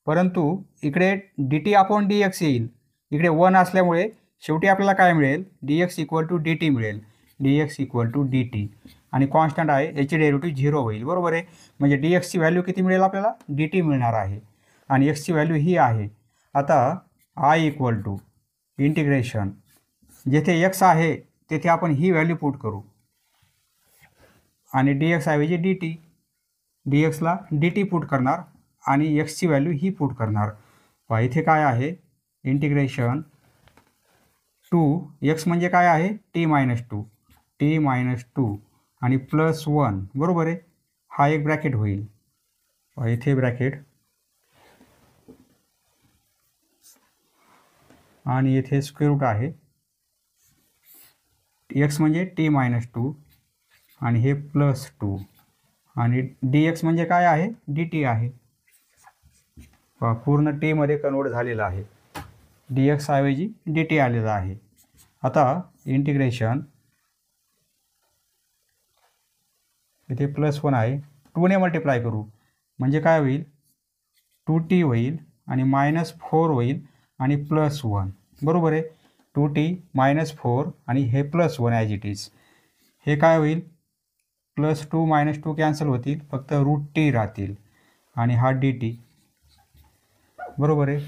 परंतु इकडे dt/dx येईल. इकडे 1 असल्यामुळे शेवटी आपल्याला काय मिळेल, dx = dt मिळेल. dx = dt आणि कॉन्स्टंट आहे, याची डेरिव्हेटिव्ह 0 होईल, बरोबर आहे. म्हणजे dx ची व्हॅल्यू किती मिळेल आपल्याला, dt मिळणार आहे आणि x ची व्हॅल्यू ही आहे. आता I इक्वल टू इंटिग्रेशन, जेथे x आहे तेथे आपण ही व्हॅल्यू पुट करू आणि dx ऐवजी dt, dx ला dt पुट करणार आणि x ची व्हॅल्यू ही पुट करणार. पहा इथे काय आहे, इंटिग्रेशन 2x म्हणजे काय आहे, t - 2 आणि +1, बरोबर आहे. हा एक ब्रॅकेट होईल, इथे ब्रॅकेट आणि येथे स्क्वेअर रूट आहे. x म्हणजे t - 2 आणि हे +2 आणि dx म्हणजे काय आहे, dt आहे. पूर्ण t मध्ये कन्वर्ट झालेला आहे, dx ऐवजी dt आलेला आहे. आता इंटिग्रेशन इथे +1 आहे, 2 ने मल्टिप्लाय करू म्हणजे काय होईल, 2t होईल आणि -4 होईल आणि +1, बरोबर आहे. 2t - 4 आणि हे +1 ॲज इट इज. हे काय होईल, +2 - 2 कॅन्सल होतील, फक्त √t राहतील आणि हा dt, बरोबर आहे.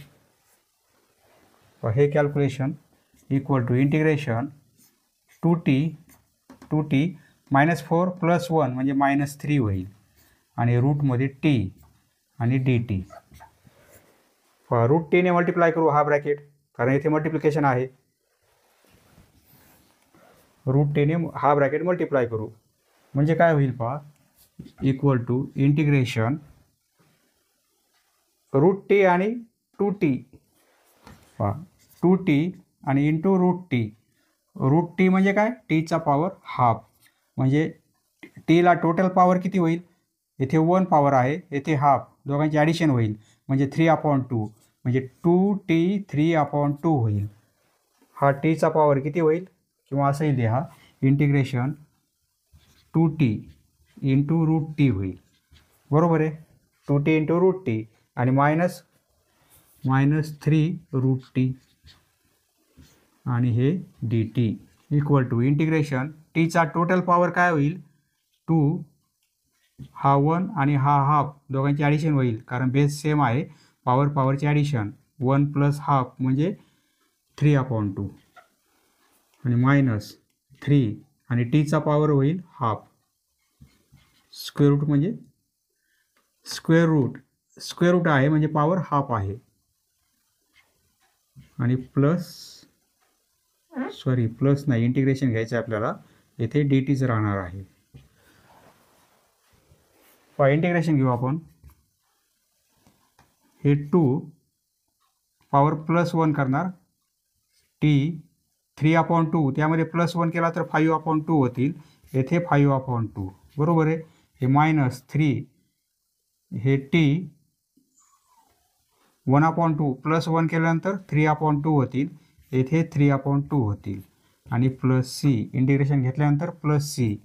हे calculation equal to integration 2t -4 + 1 म्हणजे -3 होईल आणि रूटमध्ये t आणि dt. √t ने मल्टिप्लाय करू हा ब्रॅकेट, कारण इथे मल्टिप्लिकेशन आहे. √t ने हा ब्रॅकेट मल्टिप्लाय करू म्हणजे काय होईल, पहा इक्वल टू इंटिग्रेशन √t आणि 2t, 2t आणि इंटू √t. √t म्हणजे काय, टीचा पॉवर हाफ, म्हणजे टीला टोटल पॉवर किती होईल, इथे 1 पॉवर आहे, येथे हाफ, दोघांची ॲडिशन होईल म्हणजे 3/2, म्हणजे 2t 3/2 होईल. हा टीचा पॉवर किती होईल, किंवा असंही लिहा, इंटिग्रेशन 2t इंटू √t होईल, बरोबर आहे. 2t इंटू √t आणि -3 √t आणि हे dt इक्वल टू इंटिग्रेशन टीचा टोटल पॉवर काय होईल, 2, हा 1 आणि हा हाफ, दोघांची ॲडिशन होईल कारण बेस सेम आहे, पॉवरची ॲडिशन 1 + हाफ म्हणजे 3/2 आणि -3 आणि टीचा पॉवर होईल हाफ. स्क्वेअर रूट म्हणजे स्क्वेअर रूट आहे म्हणजे पॉवर हाफ आहे आणि प्लस नाही, इंटिग्रेशन घ्यायचं आहे आपल्याला, येथे dtच राहणार आहे. इंटिग्रेशन घेऊ आपण. हे 2 पॉवर +1 करणार, t 3/2, त्यामध्ये +1 केला तर 5/2 होतील, येथे 5/2, बरोबर आहे. हे -3, हे t 1/2 +1 केल्यानंतर 3/2 होतील, येथे 3/2 होतील आणि +c, इंटिग्रेशन घेतल्यानंतर +c.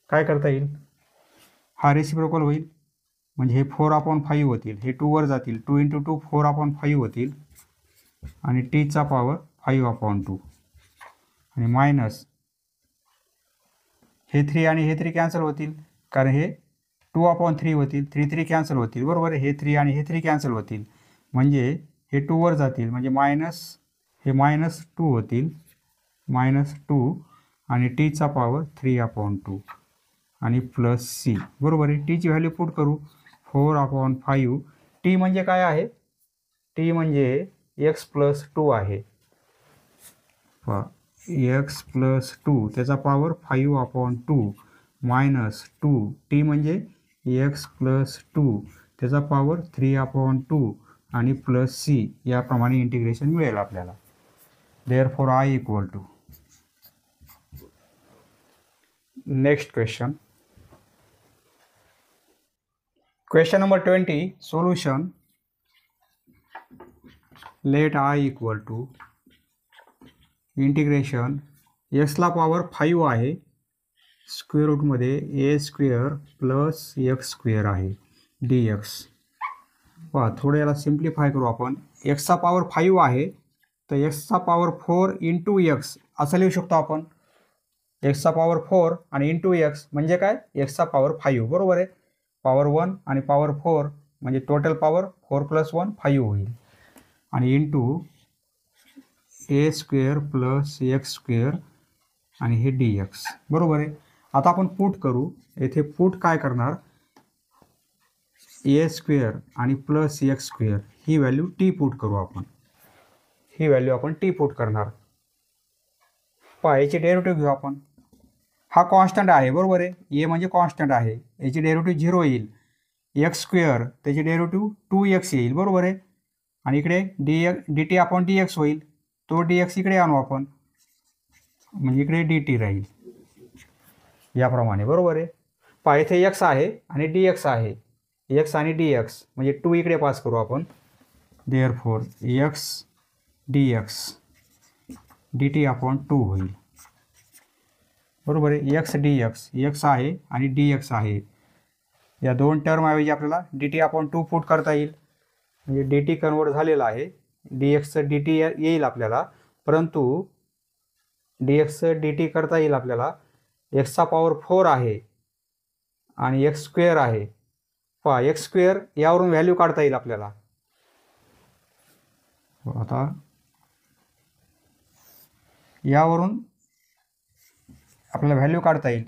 काय करता येईल, हा रेसिप्रोकल होईल, म्हणजे हे 4/5 होतील, हे 2 वर जातील, 2 × 2 4/5 होतील आणि टीचा पॉवर 5/2 आणि मायनस हे 3 आणि हे 3 कॅन्सल होतील, कारण हे 2/3 होतील, 3 3 कॅन्सल होतील, बरोबर. हे 3 आणि हे 3 कॅन्सल होतील, म्हणजे हे 2 वर जातील, म्हणजे हे -2 होतील, -2 आणि टीचा पॉवर 3/2 आणि प्लस सी, बरोबर आहे. टीची व्हॅल्यू पुट करू, 4/5. टी म्हणजे काय आहे? टी म्हणजे x+2 आहे. x+2 त्याचा पॉवर 5/2 -2. टी म्हणजे x+2 त्याचा पॉवर 3/2 आणि प्लस सी, याप्रमाणे इंटिग्रेशन मिळेल आपल्याला. Therefore I = next question. Question number 20, solution. Let I = integration x ला पॉवर 5 आहे, स्क्वेअर रूटमध्ये a² + x² आहे dx. पहा, थोडं याला सिम्प्लिफाय करू आपण. x चा पॉवर 5 आहे, तर x चा पॉवर 4 × x असं लिहू शकतो आपण. x चा पॉवर 4 आणि इंटू x म्हणजे काय? x चा पॉवर 5, बरोबर आहे. पॉवर 1 आणि पॉवर 4 म्हणजे टोटल पॉवर 4 + 1 5 होईल, आणि इंटू a² + x² आणि हे dx, बरोबर आहे. आता आपण पुट करू. येथे पुट काय करणार? a² आणि प्लस x² ही व्हॅल्यू टी पुट करू आपण. ही व्हॅल्यू आपण टी पुट करणार. पहा, याची डेरिव्हेटिव्ह घेऊ आपण. हा कॉन्स्टंट आहे, बरोबर आहे. ए म्हणजे कॉन्स्टंट आहे, याची डेरिव्हेटिव्ह 0 येईल. x² त्याची डेरिव्हेटिव्ह 2x येईल, बरोबर आहे. आणि इकडे dt/dx होईल, तो dx इकडे आणू आपण, म्हणजे इकडे dt राहील, याप्रमाणे, बरोबर आहे. पहा, इथे x आहे आणि dx आहे, x आणि dx म्हणजे 2 इकडे पास करू आपण. देअरफॉर x dx dt/2 होईल, बरोबर आहे. x dx, x आहे आणि dx आहे, या दोन टर्म ऐवजी आपल्याला dt/2 पुट करता येईल, म्हणजे dt कन्वर्ट झालेला आहे. dxचं dt येईल आपल्याला, परंतु dxचं dt करता येईल आपल्याला. x चा पॉवर 4 आहे आणि x² आहे. पहा, x² यावरून व्हॅल्यू काढता येईल आपल्याला. आता यावरून आपल्याला व्हॅल्यू काढता येईल.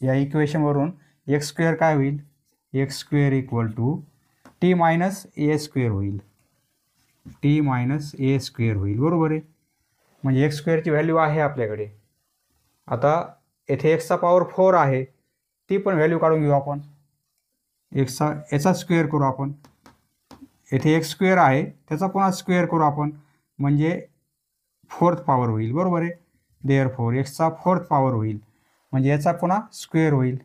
या इक्वेशनवरून x² काय होईल? x² = t - a² होईल, t - a² होईल, बरोबर आहे. म्हणजे x² ची व्हॅल्यू आहे आपल्याकडे. आता येथे x चा पॉवर 4 आहे, ती पण व्हॅल्यू काढून घेऊ आपण. याचा स्क्वेअर करू आपण. येथे x² आहे, त्याचा पुन्हा स्क्वेअर करू आपण, म्हणजे 4th पॉवर होईल, बरोबर आहे. देअरफॉर x चा 4th पॉवर होईल, म्हणजे याचा पुन्हा स्क्वेअर होईल,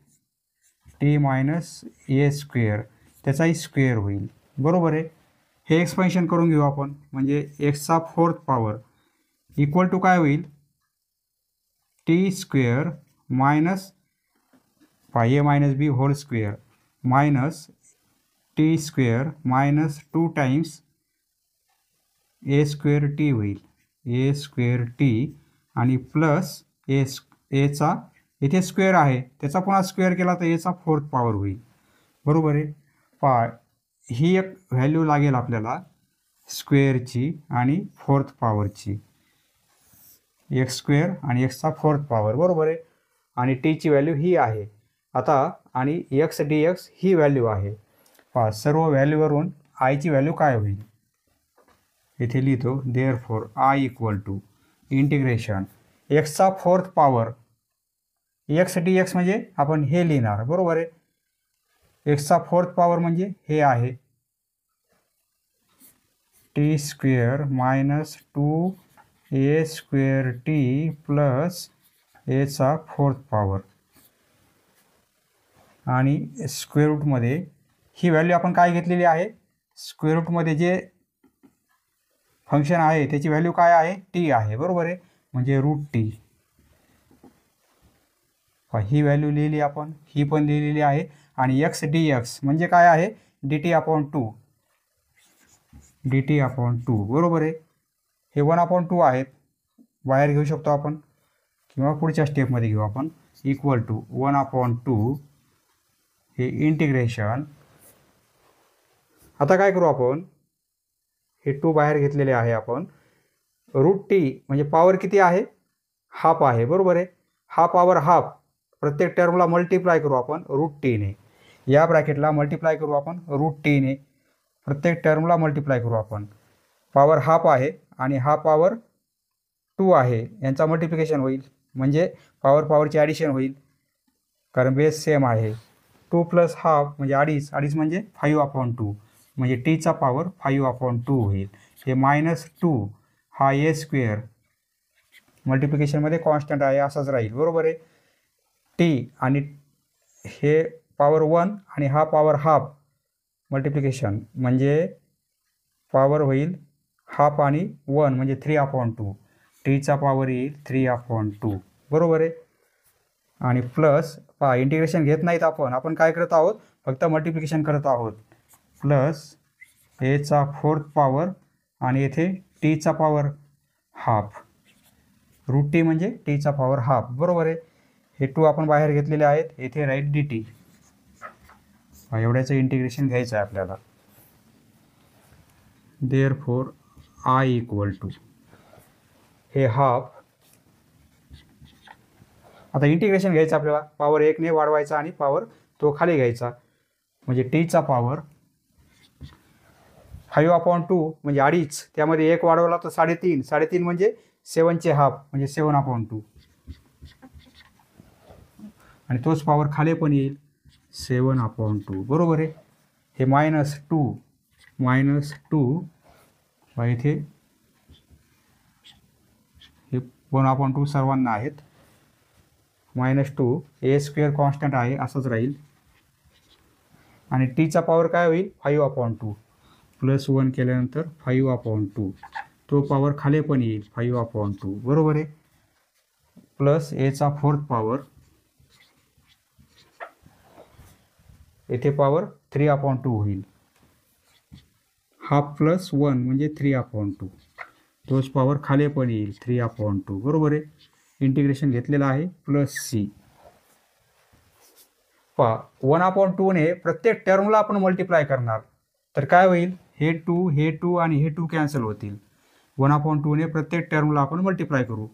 t - a², त्याचाही स्क्वेअर होईल, बरोबर आहे. हे एक्सपेन्शन करून घेऊ आपण, म्हणजे x चा 4th पॉवर इक्वल टू काय होईल? t² minus a - b whole square minus t² minus 2 times a² होईल, a² आणि प्लस चा इथे स्क्वेअर आहे, त्याचा पुन्हा स्क्वेअर केला तर याचा 4th पॉवर होईल, बरोबर आहे. पहा, ही एक व्हॅल्यू लागेल आपल्याला स्क्वेअरची आणि 4th पॉवरची, x² आणि x चा 4th पॉवर, बरोबर आहे. आणि टीची व्हॅल्यू ही आहे आता, आणि x dx ही व्हॅल्यू आहे. पहा, सर्व व्हॅल्यूवरून आयची व्हॅल्यू काय होईल? इथे लिहितो. देअरफॉर I = इंटिग्रेशन x चा 4th पॉवर, x dx म्हणजे आपण हे लिहिणार, बरोबर आहे. x चा 4th पॉवर म्हणजे हे आहे, t² minus 2a² plus a चा 4th पॉवर, आणि स्क्वेअर रूटमध्ये ही व्हॅल्यू आपण काय घेतलेली आहे? स्क्वेअर रूटमध्ये जे फंक्शन आहे त्याची व्हॅल्यू काय आहे? t आहे, बरोबर आहे. म्हणजे √t. ही व्हॅल्यू लिहिली आपण, ही पण लिहिलेली आहे. आणि एक्स डी एक्स म्हणजे काय आहे, D T upon two, d T upon two, बरोबर आहे. हे 1/2 आहेत, बाहेर घेऊ शकतो आपण किंवा पुढच्या स्टेपमध्ये घेऊ आपण. इक्वल टू 1/2 हे इंटिग्रेशन. आता काय करू आपण, हे 2 बाहेर घेतलेले आहे आपण. रूट टी म्हणजे पॉवर किती आहे, हाफ आहे, बरोबर आहे. हा पॉवर हाफ प्रत्येक टर्मला मल्टिप्लाय करू आपण रूट टीने. या ब्रॅकेटला मल्टिप्लाय करू आपण रूट टीने, प्रत्येक टर्मला मल्टिप्लाय करू आपण. पॉवर हाफ आहे आणि हा पॉवर 2 आहे, यांचा मल्टिप्लिकेशन होईल म्हणजे पॉवरची ॲडिशन होईल, कारण बेस सेम आहे. 2 प्लस हाफ म्हणजे अडीच, अडीच म्हणजे 5/2 म्हणजे टीचा पॉवर 5/2 होईल. हे -2 हा ए स्क्वेअर मल्टिप्लिकेशनमध्ये कॉन्स्टंट आहे असाच राहील, बरोबर आहे. टी आणि हे पॉवर 1 आणि हा पॉवर हाफ मल्टिप्लिकेशन म्हणजे पॉवर होईल हाफ आणि 1 म्हणजे 3/2. टीचा पॉवर येईल 3/2, बरोबर आहे. आणि प्लस इंटिग्रेशन घेत नाहीत आपण काय करत आहोत, फक्त मल्टिप्लिकेशन करत आहोत. प्लस एचा 4th पॉवर आणि येथे टीचा पॉवर हाफ, रूट टी म्हणजे टीचा पॉवर हाफ, बरोबर आहे. हे 2 आपण बाहेर घेतलेले आहेत, येथे राईट डी टी. एवढ्याचं इंटिग्रेशन घ्यायचं आहे आपल्याला. देअरफॉर आय इक्वल टू हे हाफ. आता इंटिग्रेशन घ्यायचं आपल्याला, पॉवर 1 ने वाढवायचा आणि पॉवर तो खाली घ्यायचा म्हणजे टीचा पॉवर 5/2 म्हणजे अडीच, त्यामध्ये 1 वाढवला तर 3.5, 3.5 म्हणजे 7चे हाफ म्हणजे 7/2 आणि तोच पॉवर खाली पण येईल 7/2, बरोबर आहे. हे -2 इथे हे 1/2 सर्वांना आहेत. -2 ए स्क्वेअर कॉन्स्टंट आहे असंच राहील आणि टीचा पॉवर काय होईल 5/2 प्लस 1 केल्यानंतर 5/2, तो पॉवर खाली पण येईल 5/2, बरोबर आहे. प्लस एचा 4th पॉवर, येथे पॉवर 3/2 होईल. हाफ प्लस 1 म्हणजे 3/2, तोच पॉवर खाली पण येईल 3/2, बरोबर आहे. इंटिग्रेशन घेतलेलं आहे. Plus C. 1/2 ने प्रत्येक टर्मला आपण मल्टिप्लाय करणार तर काय होईल, हे 2 आणि हे 2 कॅन्सल होतील. 1/2 ने प्रत्येक टर्मला आपण मल्टिप्लाय करू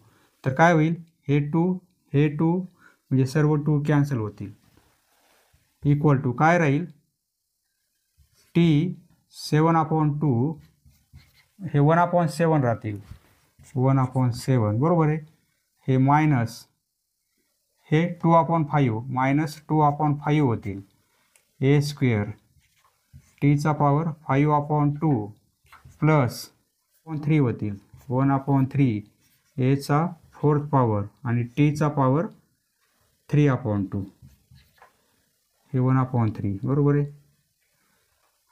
तर काय होईल, हे 2 म्हणजे सर्व 2 कॅन्सल होतील. इक्वल टू काय राहील, टी 7/2 हे 1/7 राहतील, 1/7, बरोबर आहे. हे मायनस हे 2/5 -2/5 होतील. ए स्क्वेअर टीचा पॉवर 5/2 प्लस 3 होतील 1/3 एचा 4th पॉवर आणि टीचा पॉवर 3/2 हे 1/3, बरोबर आहे.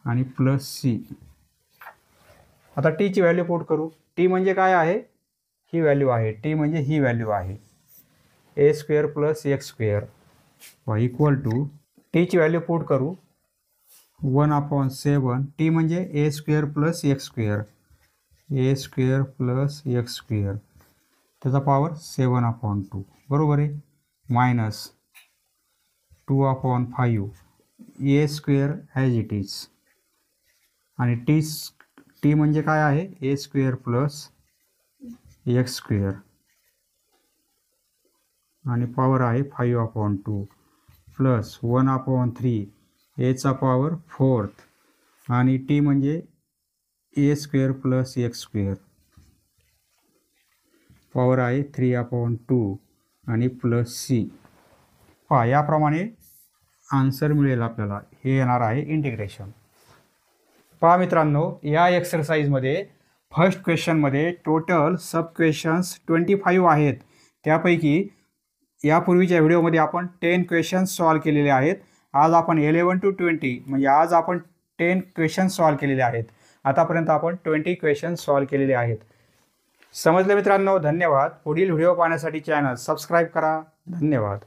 आणि प्लस सी. आता टीची व्हॅल्यू पुट करू. टी म्हणजे काय आहे, ही व्हॅल्यू आहे. टी म्हणजे ही व्हॅल्यू आहे A square plus X square equal to टीची व्हॅल्यू पुट करू 1/7. टी म्हणजे A square plus X square, A square plus X square त्याचा पॉवर 7/2, बरोबर आहे. Minus 2/5 A square as it is आणि टी म्हणजे काय आहे, A square plus X square आणि पॉवर आहे 5/2 प्लस 1/3 एचा पॉवर 4th आणि टी म्हणजे A square plus X square power आहे 3/2 आणि प्लस सी. याप्रमाणे आन्सर मिळेल आपल्याला. हे येणार आहे इंटिग्रेशन. पहा मित्रांनो, या एक्सरसाइजमध्ये फर्स्ट क्वेश्चनमध्ये टोटल सब क्वेश्चन्स 25 आहेत. त्यापैकी यापूर्वीच्या व्हिडिओमध्ये आपण 10 क्वेश्चन्स सॉल्व केलेले आहेत. आज आपण 11 to 20 म्हणजे आज आपण 10 क्वेश्चन्स सॉल्व केलेले आहेत. आतापर्यंत आपण 20 क्वेश्चन्स सॉल्व केलेले आहेत. समजले मित्रांनो? धन्यवाद. पुढील व्हिडिओ पाहण्यासाठी चॅनल सबस्क्राईब करा. धन्यवाद.